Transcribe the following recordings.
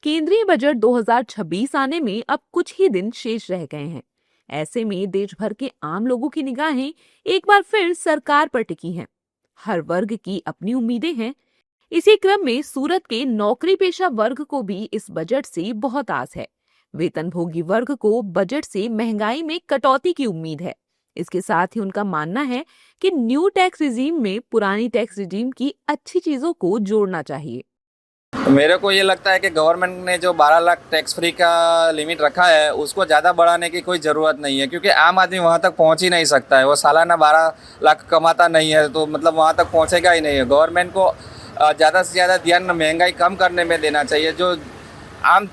केंद्रीय बजट 2026 आने में अब कुछ ही दिन शेष रह गए हैं। ऐसे में देश भर के आम लोगों की निगाहें एक बार फिर सरकार पर टिकी हैं। हर वर्ग की अपनी उम्मीदें हैं। इसी क्रम में सूरत के नौकरी पेशा वर्ग को भी इस बजट से बहुत आस है। वेतनभोगी वर्ग को बजट से महंगाई में कटौती की उम्मीद है। इसके साथ ही उनका मानना है कि न्यू टैक्स रिजीम में पुरानी टैक्स रिजीम की अच्छी चीजों को जोड़ना चाहिए। मेरे को ये लगता है कि गवर्नमेंट ने जो 12 लाख टैक्स फ्री का लिमिट रखा है उसको ज़्यादा बढ़ाने की कोई ज़रूरत नहीं है, क्योंकि आम आदमी वहाँ तक पहुँच ही नहीं सकता है। वो सालाना 12 लाख कमाता नहीं है, तो मतलब वहाँ तक पहुँचेगा ही नहीं है। गवर्नमेंट को ज़्यादा से ज़्यादा ध्यान महंगाई कम करने में देना चाहिए। जो आम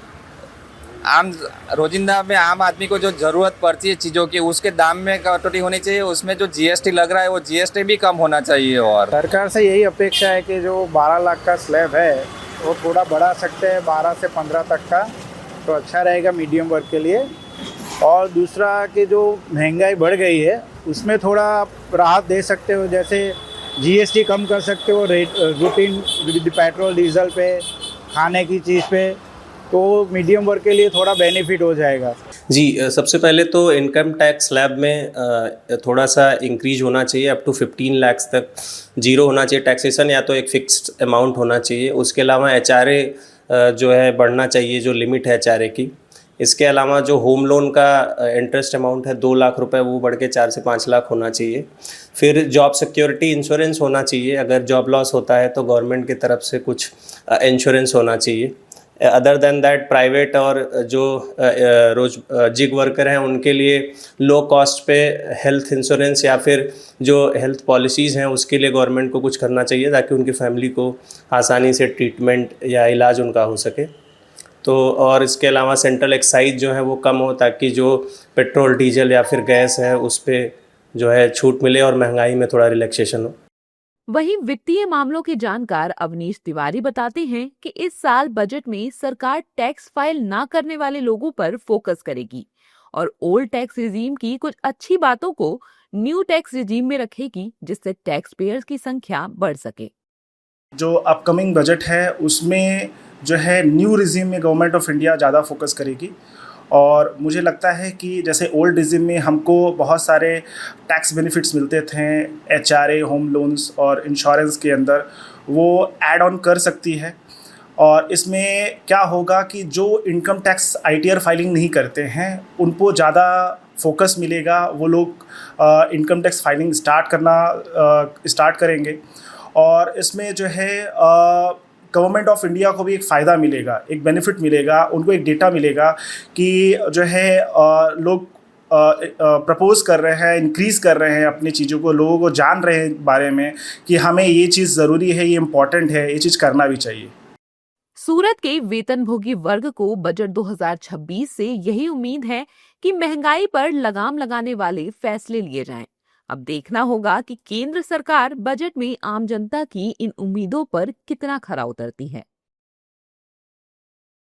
आम रोजिंदा में आम आदमी को जो ज़रूरत पड़ती है चीज़ों की, उसके दाम में कटौती होनी चाहिए। उसमें जो जीएसटी लग रहा है वो जीएसटी भी कम होना चाहिए। और सरकार से यही अपेक्षा है कि जो 12 लाख का स्लैब है वो थोड़ा बढ़ा सकते हैं 12 से 15 तक का, तो अच्छा रहेगा मीडियम वर्ग के लिए। और दूसरा कि जो महंगाई बढ़ गई है उसमें थोड़ा राहत दे सकते हो, जैसे जीएसटी कम कर सकते हो रूटीन पेट्रोल डीजल पे, खाने की चीज़ पे, तो मीडियम वर्ग के लिए थोड़ा बेनिफिट हो जाएगा। जी, सबसे पहले तो इनकम टैक्स स्लैब में थोड़ा सा इंक्रीज होना चाहिए। अप टू 15 लाख तक जीरो होना चाहिए टैक्सेशन, या तो एक फिक्स्ड अमाउंट होना चाहिए। उसके अलावा एचआरए जो है बढ़ना चाहिए, जो लिमिट है एचआरए की। इसके अलावा जो होम लोन का इंटरेस्ट अमाउंट है 2 लाख रुपए, वो बढ़ के 4 से 5 लाख होना चाहिए। फिर जॉब सिक्योरिटी इंश्योरेंस होना चाहिए। अगर जॉब लॉस होता है तो गवर्नमेंट की तरफ से कुछ इंश्योरेंस होना चाहिए। अदर देन दैट प्राइवेट और जो जिग वर्कर हैं उनके लिए लो कॉस्ट पे हेल्थ इंश्योरेंस या फिर जो हेल्थ पॉलिसीज़ हैं उसके लिए गवर्नमेंट को कुछ करना चाहिए, ताकि उनकी फैमिली को आसानी से ट्रीटमेंट या इलाज उनका हो सके। तो और इसके अलावा सेंट्रल एक्साइज जो है वो कम हो, ताकि जो पेट्रोल डीजल या फिर गैस है उस पर जो है छूट मिले और महंगाई में थोड़ा रिलैक्सेशन हो। वहीं वित्तीय मामलों के जानकार अवनीश तिवारी बताते हैं कि इस साल बजट में सरकार टैक्स फाइल ना करने वाले लोगों पर फोकस करेगी और ओल्ड टैक्स रिजीम की कुछ अच्छी बातों को न्यू टैक्स रिजीम में रखेगी, जिससे टैक्स पेयर्स की संख्या बढ़ सके। जो अपकमिंग बजट है उसमें जो है न्यू रिजीम में गवर्नमेंट ऑफ इंडिया ज़्यादा फोकस करेगी। और मुझे लगता है कि जैसे ओल्ड रिजीम में हमको बहुत सारे टैक्स बेनिफिट्स मिलते थे, एचआरए, होम लोन्स और इंश्योरेंस के अंदर, वो ऐड ऑन कर सकती है। और इसमें क्या होगा कि जो इनकम टैक्स आईटीआर फाइलिंग नहीं करते हैं उनको ज़्यादा फोकस मिलेगा। वो लोग इनकम टैक्स फाइलिंग स्टार्ट करेंगे। और इसमें जो है गवर्नमेंट ऑफ इंडिया को भी एक फ़ायदा मिलेगा, एक बेनिफिट मिलेगा, उनको एक डेटा मिलेगा कि जो है लोग प्रपोज कर रहे हैं, इंक्रीज़ कर रहे हैं अपनी चीज़ों को, लोगों को जान रहे हैं बारे में कि हमें ये चीज़ ज़रूरी है, ये इम्पॉर्टेंट है, ये चीज़ करना भी चाहिए। सूरत के वेतनभोगी वर्ग को बजट 2026 से यही उम्मीद है कि महंगाई पर लगाम लगाने वाले फैसले लिए जाएं। अब देखना होगा कि केंद्र सरकार बजट में आम जनता की इन उम्मीदों पर कितना खरा उतरती है।